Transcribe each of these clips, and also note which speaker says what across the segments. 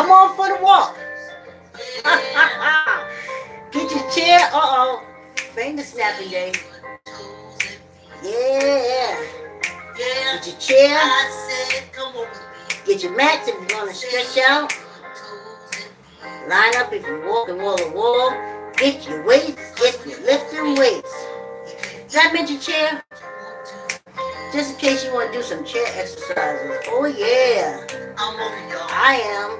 Speaker 1: Come on for the walk. Get your chair. Uh-oh. Finger snapping day. Yeah. Get your chair. Get your mats if you want to stretch out. Line up if you're walking wall to wall. Get your weights if you're lifting weights. Did I mention chair? Just in case you want to do some chair exercises. Oh yeah. I am.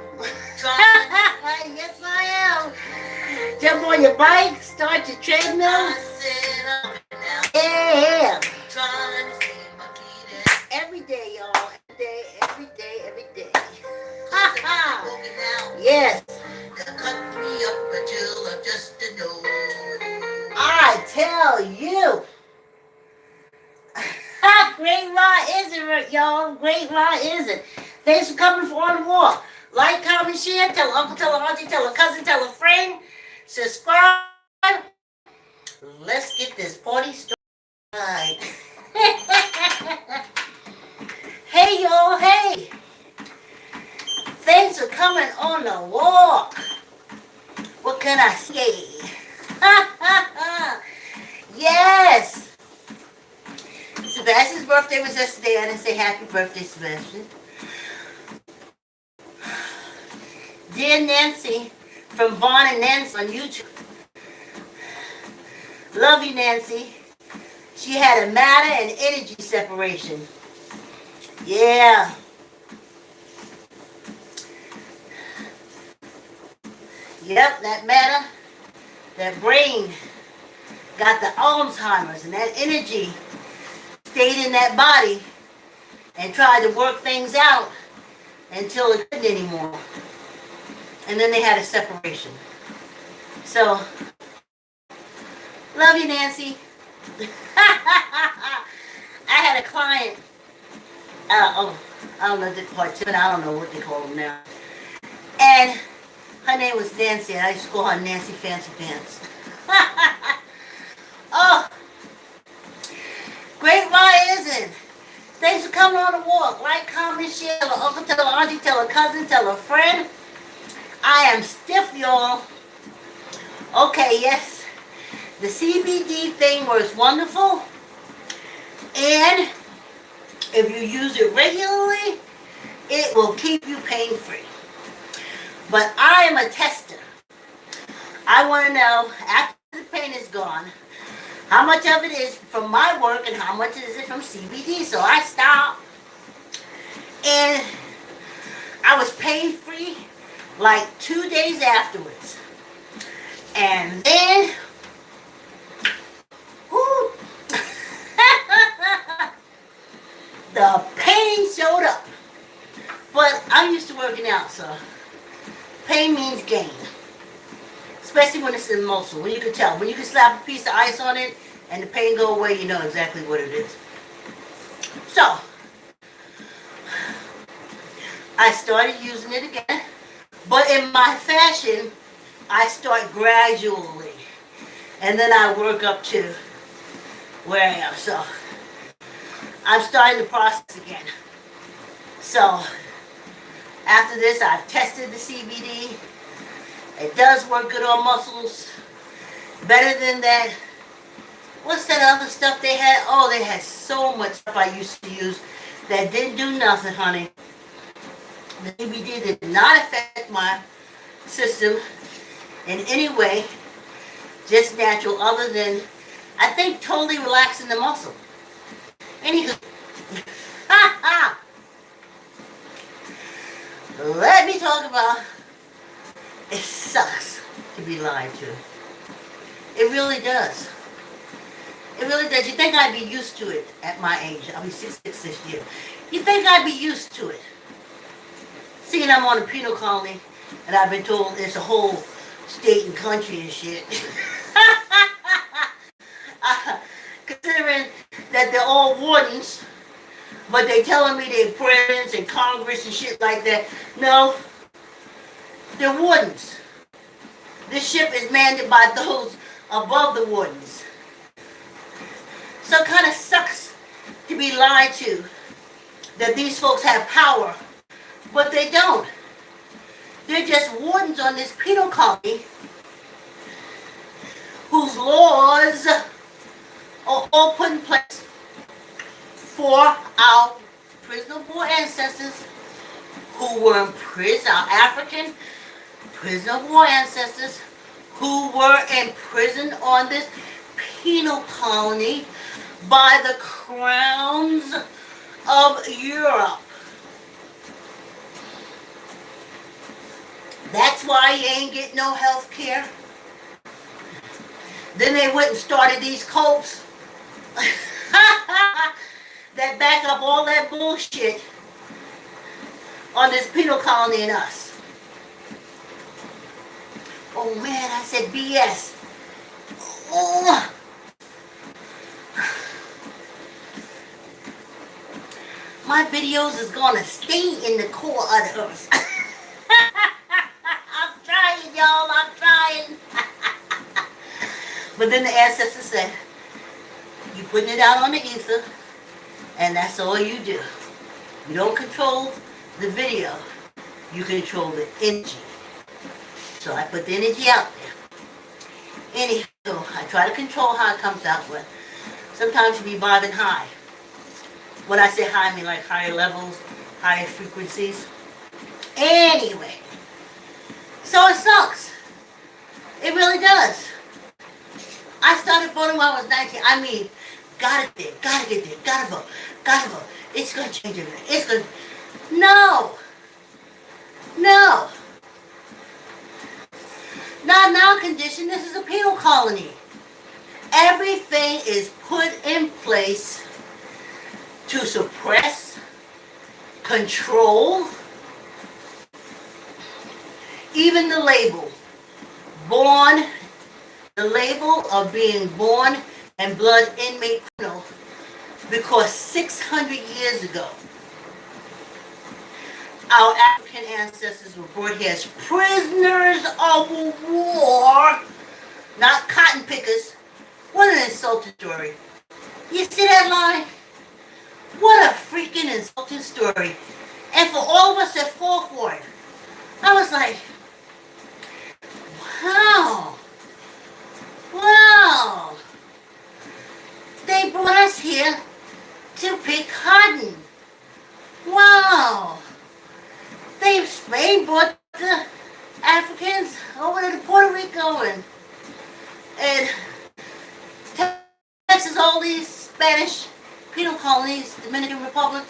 Speaker 1: Yes I am. Jump on your bike, start your treadmill. Yeah. Every day, y'all. Every day. Yes. I tell you. Great ride isn't, y'all. Great ride isn't. Thanks for coming for On the Walk. Like, comment, share. Tell uncle, tell auntie, tell a cousin, tell a friend. Subscribe. Let's get this party started. Hey, y'all. Hey. Thanks for coming on the walk. What can I say? Yes. Sebastian's birthday was yesterday. I didn't say happy birthday, Sebastian. Dear Nancy from Vaughn and Nancy on YouTube. Love you, Nancy. She had a matter and energy separation. Yeah. Yep, that matter, that brain got the Alzheimer's, and that energy stayed in that body and tried to work things out until it couldn't anymore. And then they had a separation. So, love you, Nancy. I had a client, I don't know, participant, I don't know what they call them now. And her name was Nancy, and I used to call her Nancy Fancy Pants. Oh, great ride, isn't it? Thanks for coming on the walk. Like, comment, share. Tell an uncle, tell an auntie, tell a cousin, tell a friend. I am stiff, y'all. Okay, yes. The CBD thing works wonderful. And if you use it regularly, it will keep you pain-free. But I am a tester. I want to know, after the pain is gone, how much of it is from my work and how much is it from CBD. So I stopped. And I was pain-free like 2 days afterwards. And then, whoo, the pain showed up. But I'm used to working out, so pain means gain. Especially when it's in muscle, when you can tell. When you can slap a piece of ice on it and the pain go away, you know exactly what it is. So, I started using it again. But in my fashion, I start gradually. And then I work up to where I am. So, I'm starting the process again. So, after this, I've tested the CBD. It does work good on muscles. Better than that. What's that other stuff they had? Oh, they had so much stuff I used to use that didn't do nothing, honey. The CBD did not affect my system in any way. Just natural, other than, I think, totally relaxing the muscle. Anywho. Let me talk about, it sucks to be lied to. It really does. It really does. You think I'd be used to it at my age? I'll be 66 this year. You think I'd be used to it? Seeing I'm on a penal colony, and I've been told it's a whole state and country and shit. Considering that they're all wardens, but they telling me they're presidents and Congress and shit like that. No, they're wardens. This ship is manned by those above the wardens. So it kind of sucks to be lied to that these folks have power, but they don't. They're crowns on this penal colony whose laws are all put in place for our prisoner of war ancestors who were in prison, our African prisoner of war ancestors who were imprisoned on this penal colony by the crowns of Europe. That's why you ain't getting no health care. Then they went and started these cults that back up all that bullshit on this penal colony and us. Oh man, I said BS. Oh. My videos is gonna stay in the core of the earth. I'm trying, y'all, I'm trying. But then the ancestors said, you putting it out on the ether, and that's all you do. You don't control the video, you control the energy. So I put the energy out there. Anyhow, I try to control how it comes out, but sometimes you be vibing high. When I say high, I mean like higher levels, higher frequencies. Anyway, so it sucks. It really does. I started voting when I was 19. I mean, gotta get there, gotta vote. It's gonna change everything. It's gonna... No. Not now condition. This is a penal colony. Everything is put in place to suppress, control, even the label. The label of being born and blood inmate criminal, because 600 years ago, our African ancestors were brought here as prisoners of war, not cotton pickers. What an insulting story. You see that line? What a freaking insulting story. And for all of us that fall for it, I was like, wow. They brought us here to pick cotton. Wow. Spain brought the Africans over to Puerto Rico and Texas, all these Spanish penal colonies, Dominican Republic.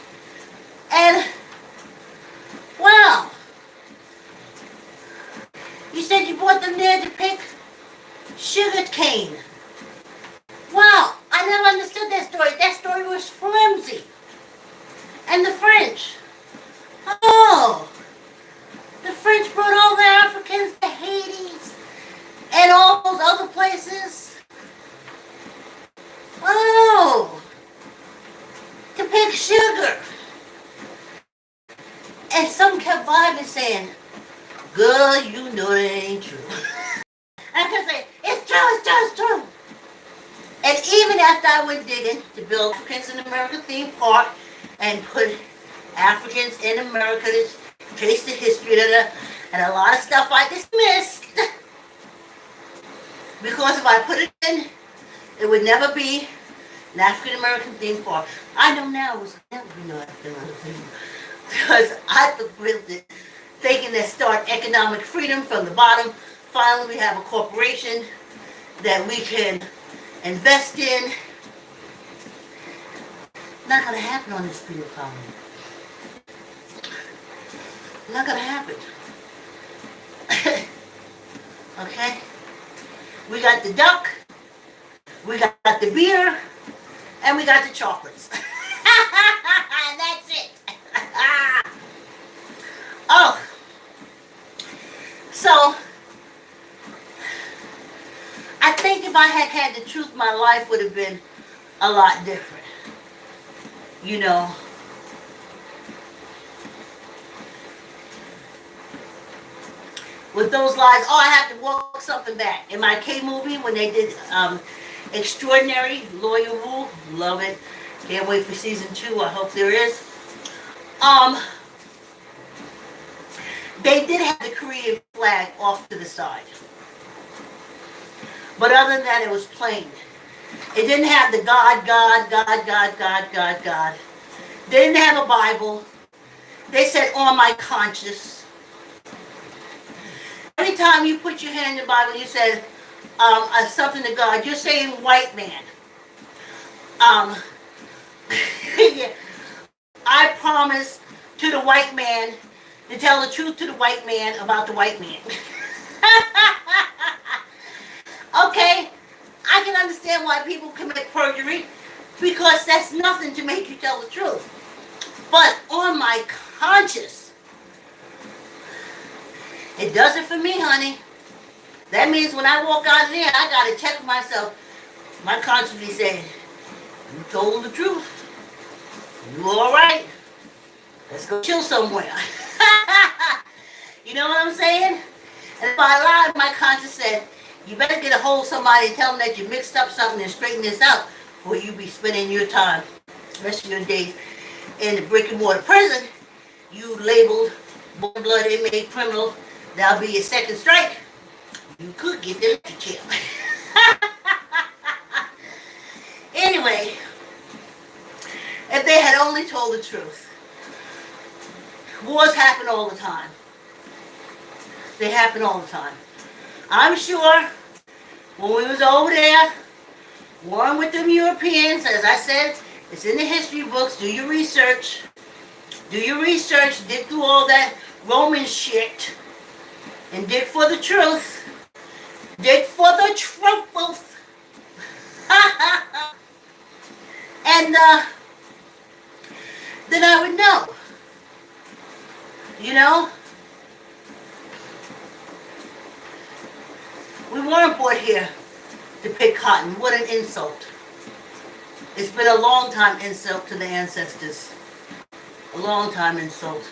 Speaker 1: And, wow. You said you brought them there to pick sugar cane. Wow, I never understood that story. That story was flimsy. And the French. Oh, the French brought all the Africans to Haiti and all those other places. Oh, to pick sugar. And some kept vibing saying, girl, you know that ain't true. I kept saying, it's true. And even after I went digging to build Africans in America theme park and put Africans in America to trace the history and a lot of stuff I dismissed, because if I put it in, it would never be an African American theme park. I know now it was never be no African American theme park, because I built it thinking that start economic freedom from the bottom. Finally, we have a corporation that we can invest in. Not going to happen on this penal colony. Not going to happen. Okay? We got the duck, we got the beer, and we got the chocolates. That's it. Oh. So, I think if I had had the truth, my life would have been a lot different. You know. With those lies, oh, I have to walk something back. In my K movie, when they did Extraordinary, Lawyer Wu, love it. Can't wait for season 2. I hope there is. They did have the Korean flag off to the side. But other than that, it was plain. It didn't have the God, God, God, God, God, God, God. They didn't have a Bible. They said, on my conscience. Every time you put your hand in the Bible, you said something to God, you're saying white man. Yeah. I promise to the white man to tell the truth to the white man about the white man. Okay, I can understand why people commit perjury, because that's nothing to make you tell the truth. But on my conscience, it does it for me, honey. That means when I walk out of there, I gotta check myself. My conscience is saying, you told the truth. You all right? Let's go chill somewhere. You know what I'm saying? And if I lied, my conscience said, you better get a hold of somebody and tell them that you mixed up something and straighten this out before you be spending your time, the rest of your days, in the brick and mortar prison. You labeled blood inmate criminal. That'll be your second strike. You could get the electric chair. Anyway, if they had only told the truth. Wars happen all the time. They happen all the time. I'm sure when we was over there, warring with them Europeans, as I said, it's in the history books, do your research. Do your research, dig through all that Roman shit, and dig for the truth. Dig for the truth. And then I would know. You know? We weren't brought here to pick cotton. What an insult. It's been a long time insult to the ancestors. A long time insult.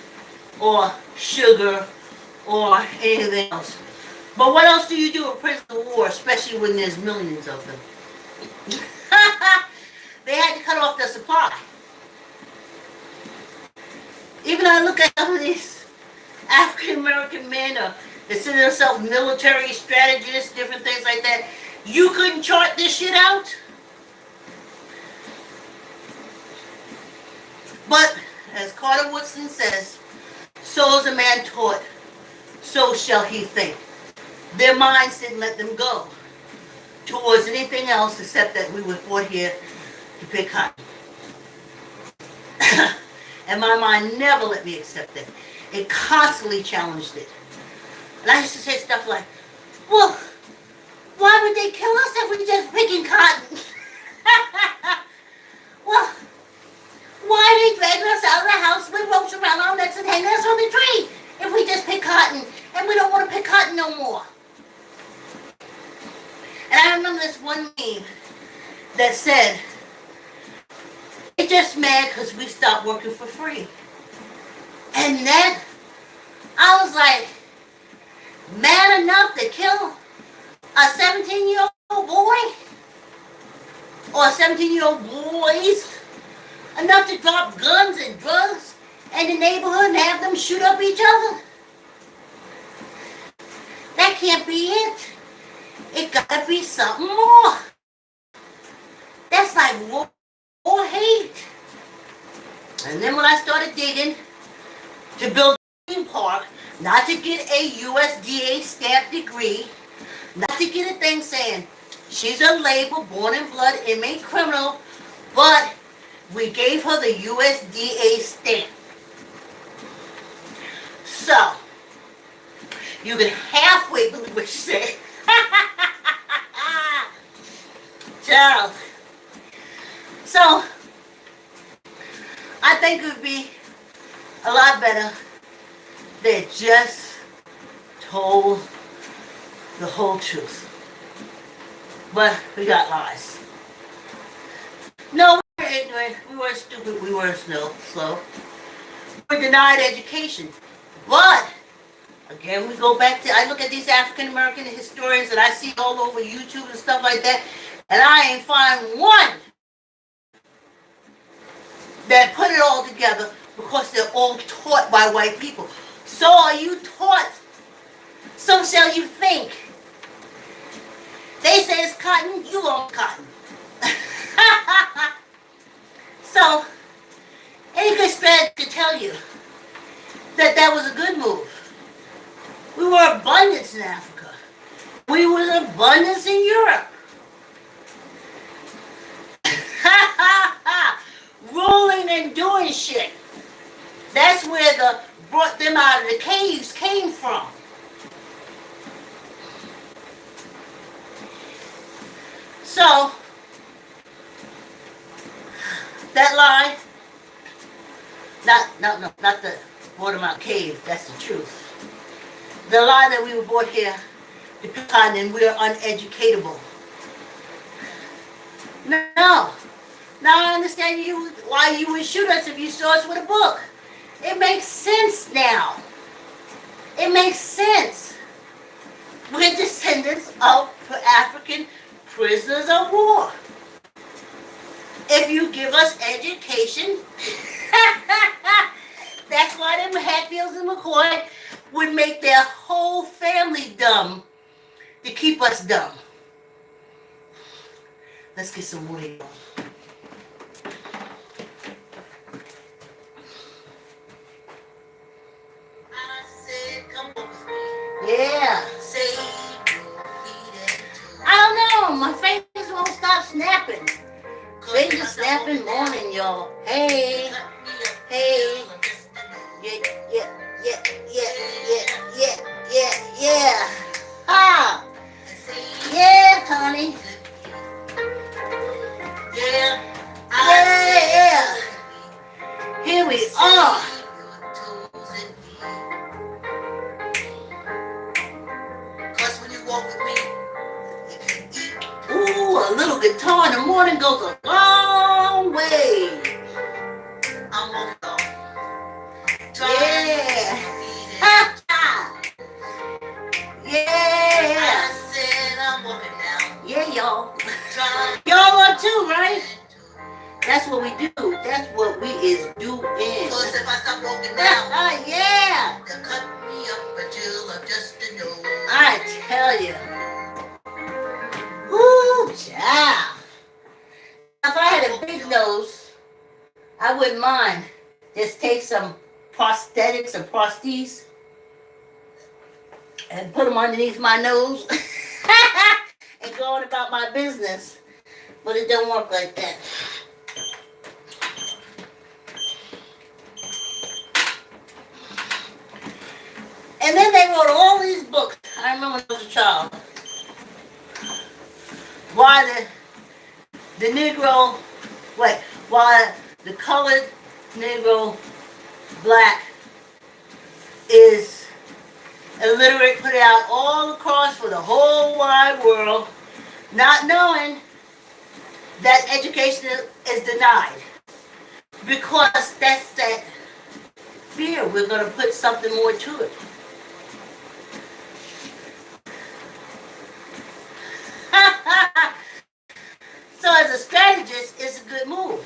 Speaker 1: Or sugar, or anything else. But what else do you do in prisoners of war, especially when there's millions of them? They had to cut off their supply. Even I look at some of these African American men that consider themselves military strategists, different things like that. You couldn't chart this shit out? But, as Carter Woodson says, so is a man taught, so shall he think. Their minds didn't let them go towards anything else except that we were brought here to pick cotton. And my mind never let me accept it. It constantly challenged it. And I used to say stuff like, well, why would they kill us if we're just picking cotton? Well, why are they dragging us out of the house with ropes around our necks and hanging us on the tree if we just pick cotton and we don't want to pick cotton no more? And I remember this one meme that said, they're just mad because we stopped working for free. And then I was like, mad enough to kill a 17-year-old boy? Or 17-year-old boys? Enough to drop guns and drugs in the neighborhood and have them shoot up each other? That can't be it. It gotta be something more. That's like more hate. And then when I started digging to build a theme park, not to get a USDA stamp degree, not to get a thing saying she's a label, born in blood, inmate criminal, but we gave her the USDA stamp. So, you can halfway believe what she said. Child. So, I think it would be a lot better if they just told the whole truth. But we got lies. No, we were ignorant, we were stupid, we were slow. We were denied education. But, again, we go back to, I look at these African American historians that I see all over YouTube and stuff like that, and I ain't find one that put it all together because they're all taught by white people. So are you taught shall you think? They say it's cotton, you want cotton. So, any good strategist could tell you that that was a good move. We were abundance in Africa. We was abundance in Europe. Ruling and doing shit. That's where the brought them out of the caves came from. So that lie, not the brought them out cave, that's the truth. The lie that we were brought here to cotton and we are uneducatable. No. Now I understand you why you would shoot us if you saw us with a book. It makes sense now. It makes sense. We're descendants of African prisoners of war. If you give us education, that's why them Hatfields and McCoy would make their whole family dumb to keep us dumb. Let's get some water. Yeah. I don't know. My fingers won't stop snapping. Fingers snapping morning, y'all. Hey. Hey. Yeah. Ah. Yeah, honey. Yeah. Here we are. Ooh, a little guitar in the morning goes a long way. I'm on the yeah. Yeah. I said I'm walking down. Yeah, y'all. Y'all want too, right? That's what we do. That's what we is doing. Cause if I stop walking down, yeah. They'll cut me up until I'm just a nose. I tell you. Ooh, child. If I had a big nose, I wouldn't mind. Just take some prosthetics and prostheses and put them underneath my nose and go on about my business. But it don't work like that. And then they wrote all these books. I remember when I was a child. Why the Negro, why the colored Negro, black, is illiterate, put it out all across for the whole wide world, not knowing that education is denied. Because that's that fear. We're going to put something more to it. So as a strategist, it's a good move.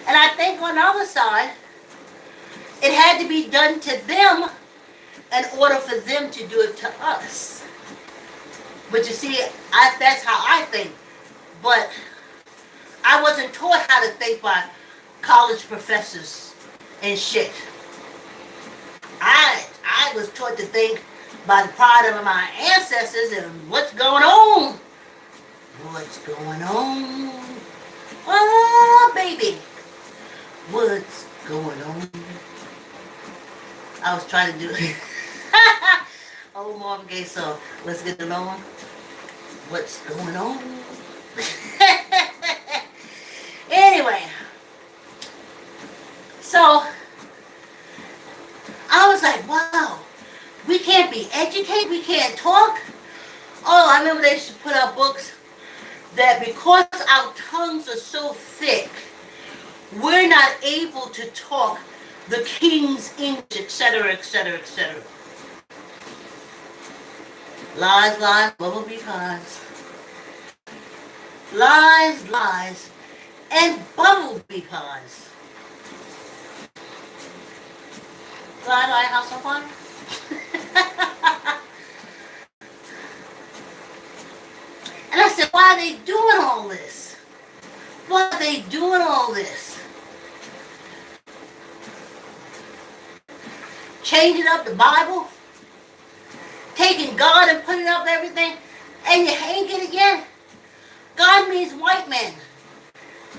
Speaker 1: And I think on the other side, it had to be done to them in order for them to do it to us. But you see, that's how I think. But I wasn't taught how to think by college professors and shit. I was taught to think by the pride of my ancestors and what's going on. What's going on? Oh, baby. What's going on? I was trying to do it. Oh, Marvin Gaye song. Let's get it on. What's going on? Anyway. So, I was like, wow. We can't be educated. We can't talk. Oh, I remember they used to put out books that because our tongues are so thick, we're not able to talk the King's English, etc., etc., etc. Lies, lies, bumblebee pies. Lies, lies, and bumblebee pies. Lie, lie, house on fire. they doing all this? Why are they doing all this? Changing up the Bible, taking God and putting up everything, and you hang it again. God means white men.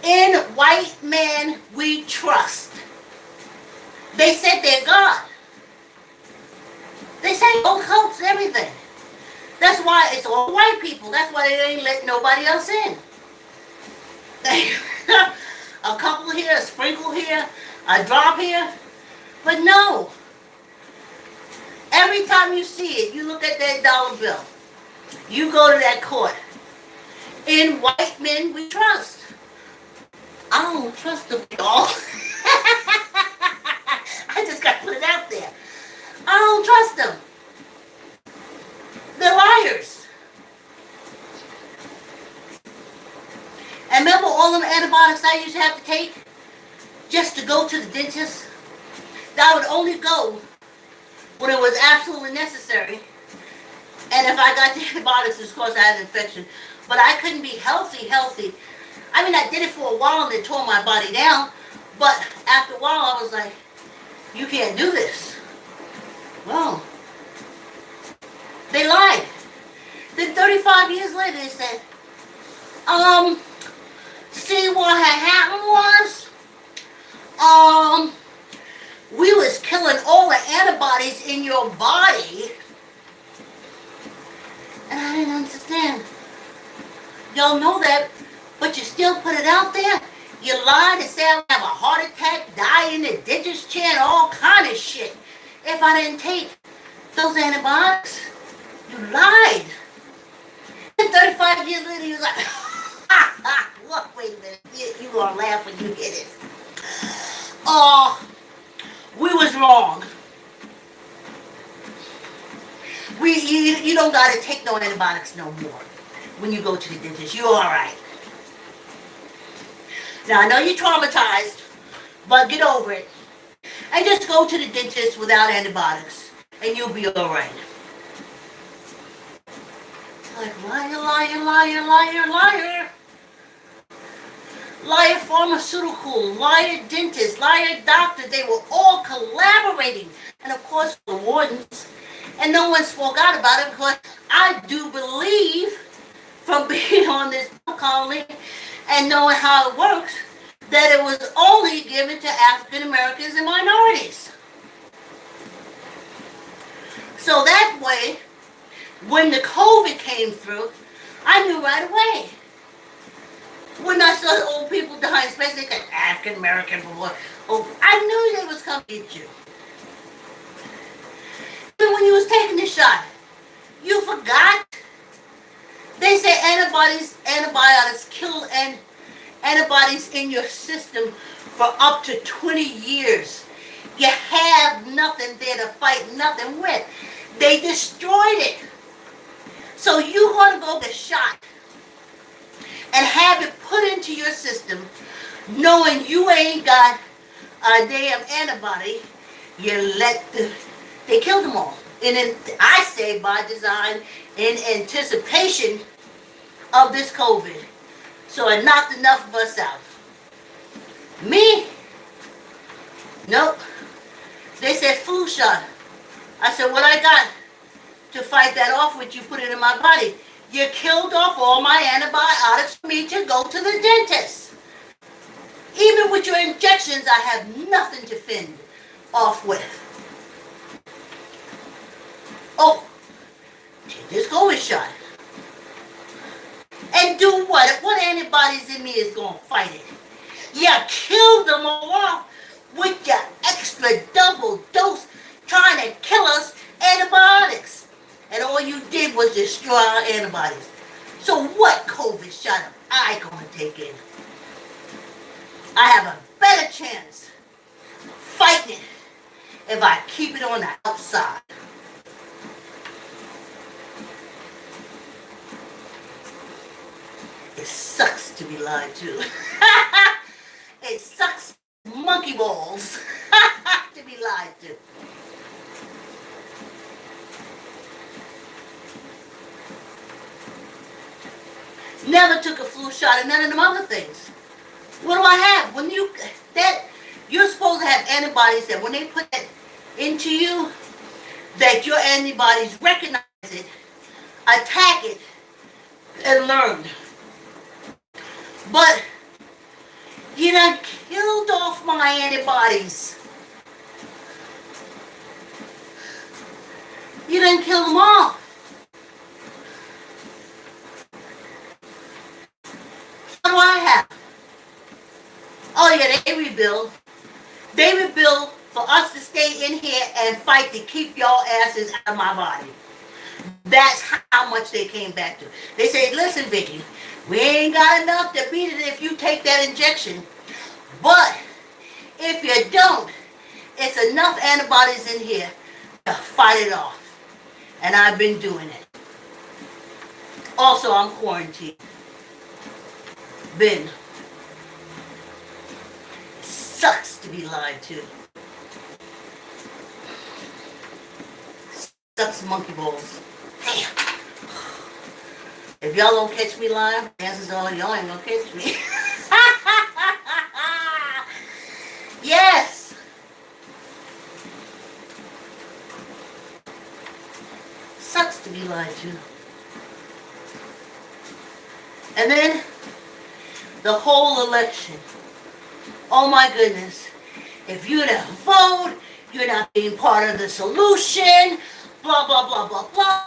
Speaker 1: In white men we trust. They said they're God. They say all cults and everything. That's why it's all white people. That's why they ain't let nobody else in. A couple here, a sprinkle here, a drop here. But no. Every time you see it, you look at that dollar bill. You go to that court. In white men we trust. I don't trust them, y'all. I just got to put it out there. I don't trust them. They're liars. And remember all them antibiotics I used to have to take just to go to the dentist? That would only go when it was absolutely necessary. And if I got the antibiotics, it's because I had an infection. But I couldn't be healthy. I mean, I did it for a while and it tore my body down. But after a while, I was like, you can't do this. Well, they lied. Then 35 years later, they said, see what had happened was, we was killing all the antibodies in your body. And I didn't understand. Y'all know that, but you still put it out there. You lied and said I would have a heart attack, die in the dentist chair, and all kind of shit. If I didn't take those antibiotics, you lied. And 35 years later, you was like, look, wait a minute, you gonna laugh when you hear this. Oh, we was wrong. You don't gotta take no antibiotics no more when you go to the dentist. You're all right. Now I know you're traumatized, but get over it and just go to the dentist without antibiotics, and you'll be all right. Like liar. Liar pharmaceutical, liar dentist, liar doctor. They were all collaborating, and of course the wardens. And no one spoke out about it because I do believe, from being on this colony and knowing how it works, that it was only given to African Americans and minorities. So that way, when the COVID came through, I knew right away. When I saw old people dying, especially African American people, I knew they was coming to get you. Even when you was taking the shot, you forgot. They say antibiotics kill antibodies in your system for up to 20 years. You have nothing there to fight nothing with. They destroyed it. So you're going to go get shot and have it put into your system knowing you ain't got a damn antibody. They killed them all. And I say by design, in anticipation of this COVID. So it knocked enough of us out. Me? Nope. They said flu shot. I said, what I got to fight that off with? You put it in my body. You killed off all my antibiotics for me to go to the dentist. Even with your injections, I have nothing to fend off with. Oh, take this COVID shot. And do what? What antibodies in me is going to fight it? You killed them all off with your extra double dose trying to kill us antibiotics. And all you did was destroy our antibodies. So what COVID shot am I going to take in? I have a better chance fighting it if I keep it on the outside. It sucks to be lied to. It sucks monkey balls to be lied to. Never took a flu shot and none of them other things. What do I have? You're supposed to have antibodies that when they put that into you, that your antibodies recognize it, attack it, and learn. But you done killed off my antibodies. You done killed them all. What do I have? Oh yeah, they rebuild. They rebuild for us to stay in here and fight to keep y'all asses out of my body. That's how much they came back to. They say, listen, Vicki, we ain't got enough to beat it if you take that injection. But if you don't, it's enough antibodies in here to fight it off. And I've been doing it. Also, I'm quarantined. Been. Sucks to be lied to. Sucks monkey balls. Damn. If y'all don't catch me live, chances are y'all ain't gonna catch me. Yes. Sucks to be lied to. And then the whole election. Oh my goodness. If you don't vote, you're not being part of the solution. Blah, blah, blah, blah, blah,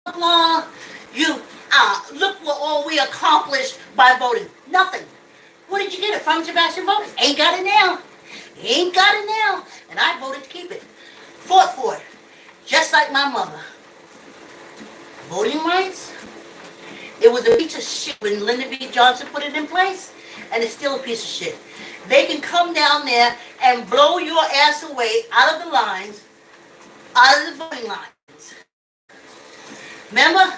Speaker 1: blah, blah. You, look what all we accomplished by voting. Nothing. Where did you get it from, Sebastian voting? Ain't got it now. Ain't got it now. And I voted to keep it. Fought for it. Just like my mother. Voting rights? It was a piece of shit when Lyndon B. Johnson put it in place. And it's still a piece of shit. They can come down there and blow your ass away out of the lines, out of the voting lines. Remember?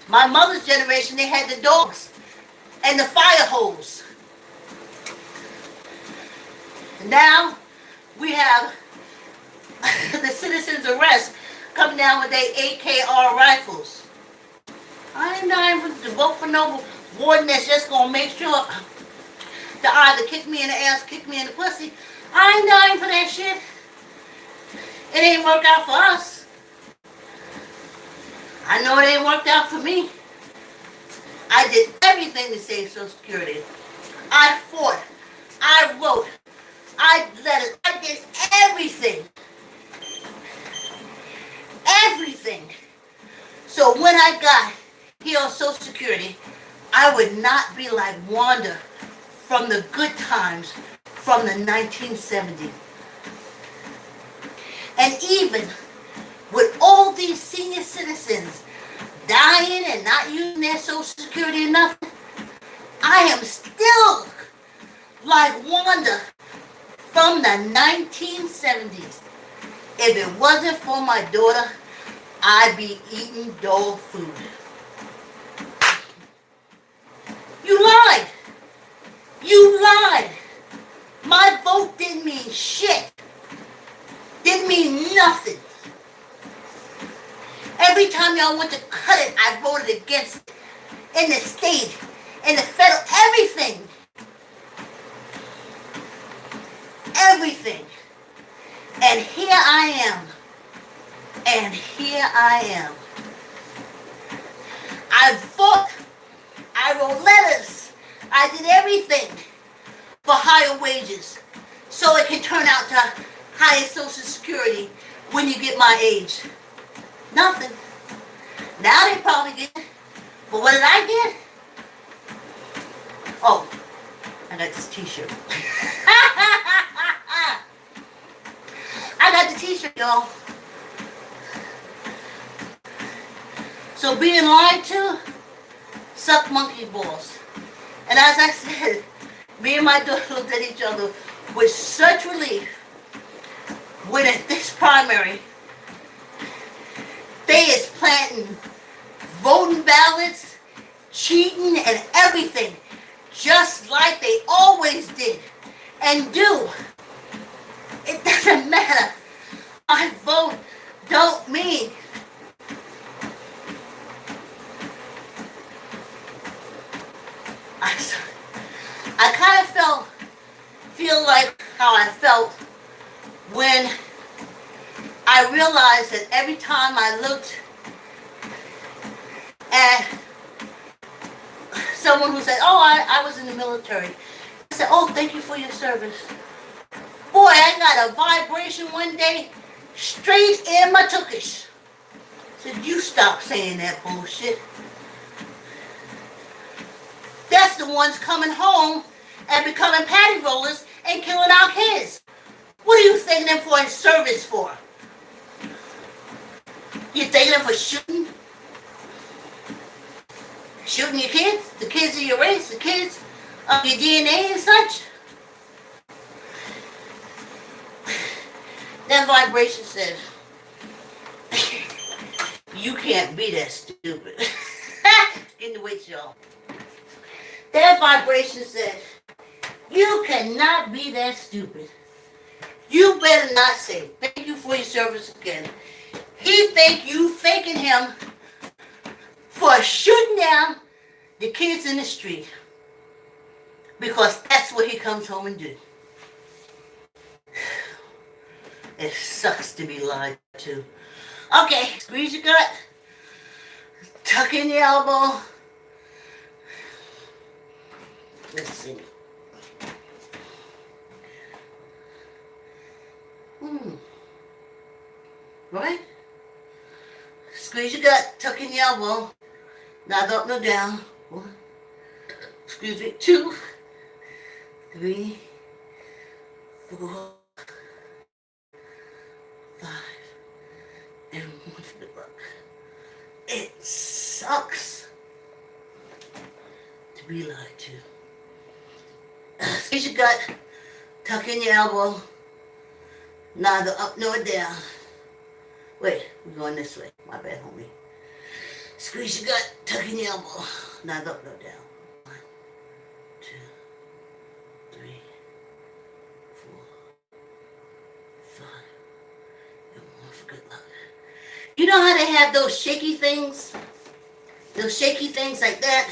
Speaker 1: My mother's generation, they had the dogs and the fire hose. Now, we have the citizens' arrest coming down with their AKR rifles. I ain't dying to vote for no warden that's just going to make sure to either kick me in the ass, kick me in the pussy. I ain't dying for that shit. It ain't worked out for us. I know it ain't worked out for me. I did everything to save Social Security. I fought. I wrote. I lettered. I did everything. Everything. So when I got here on Social Security, I would not be like Wanda from the good times from the 1970s. And even with all these senior citizens dying and not using their Social Security or nothing, I am still like Wanda from the 1970s. If it wasn't for my daughter, I'd be eating dog food. You lied. You lied. My vote didn't mean shit. Didn't mean nothing. Every time y'all went to cut it, I voted against it. In the state, in the federal, everything. Everything. And here I am. And here I am. I fought. I wrote letters. I did everything for higher wages so it can turn out to higher Social Security when you get my age. Nothing. Now they probably get it. But what did I get? Oh, I got this t-shirt. I got the t-shirt, y'all. So being lied to, suck monkey balls. And as I said, me and my daughter looked at each other with such relief when at this primary, they is planting voting ballots, cheating, and everything, just like they always did and do. It doesn't matter. My vote don't mean. realized that every time I looked at someone who said, oh, I was in the military, I said, oh, thank you for your service. Boy, I got a vibration one day straight in my tuchus. Said, you stop saying that bullshit. That's the ones coming home and becoming patty rollers and killing our kids. What are you thanking them for in service for? You thanking them for shooting? Shooting your kids? The kids of your race? The kids of your DNA and such? That vibration says, you can't be that stupid. In the witch, y'all. That vibration said, you cannot be that stupid. You better not say, thank you for your service again. He think you faking him for shooting down the kids in the street. Because that's what he comes home and do. It sucks to be lied to. Okay, squeeze your gut. Tuck in your elbow. Let's see. Right? Squeeze your gut, tuck in your elbow. Neither up nor down. 1, excuse me, 2, 3, 4, 5, and 1 for the buck. It sucks to be lied to. Squeeze your gut, tuck in your elbow, neither up nor down. Wait, we're going this way. My bad, homie. Squeeze your gut, tuck in your elbow, neither up nor down. 1, 2, 3, 4, 5, and 1 for good luck. You know how they have those shaky things? Those shaky things like that?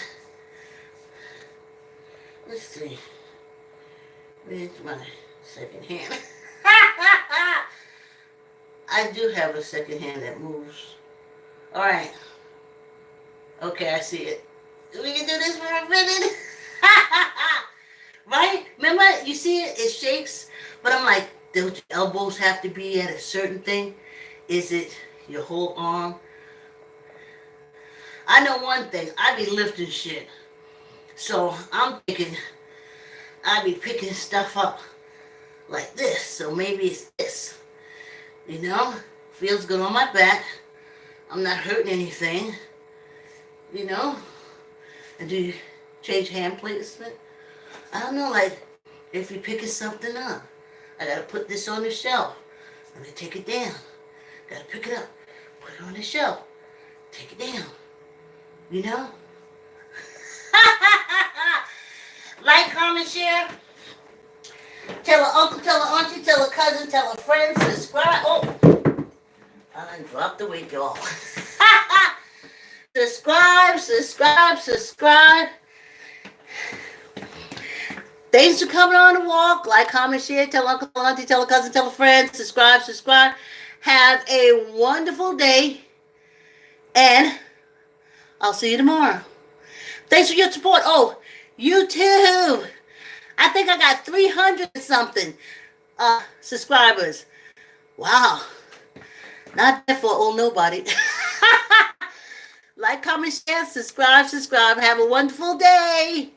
Speaker 1: Let's see. Where's my second hand? I do have a second hand that moves. Alright. Okay, I see it. We can do this for a minute. Right? Remember, you see it? It shakes. But I'm like, those elbows have to be at a certain thing. Is it your whole arm? I know one thing. I be lifting shit. So I'm thinking I be picking stuff up like this. So maybe it's this. You know? Feels good on my back. I'm not hurting anything. You know? And do you change hand placement? I don't know, like if you're picking something up. I gotta put this on the shelf. Let me take it down. Gotta pick it up. Put it on the shelf. Take it down. You know? Like, comment, share. Tell her uncle, tell her auntie, tell her cousin, tell her friends, subscribe. Oh, I done dropped the weight, y'all. Subscribe, subscribe, subscribe. Thanks for coming on the walk. Like, comment, share, tell uncle, tell auntie, tell a cousin, tell a friend, subscribe, subscribe. Have a wonderful day. And I'll see you tomorrow. Thanks for your support. Oh, YouTube. I think I got 300 something subscribers. Wow. Not bad for old nobody. Like, comment, share, subscribe, subscribe. Have a wonderful day.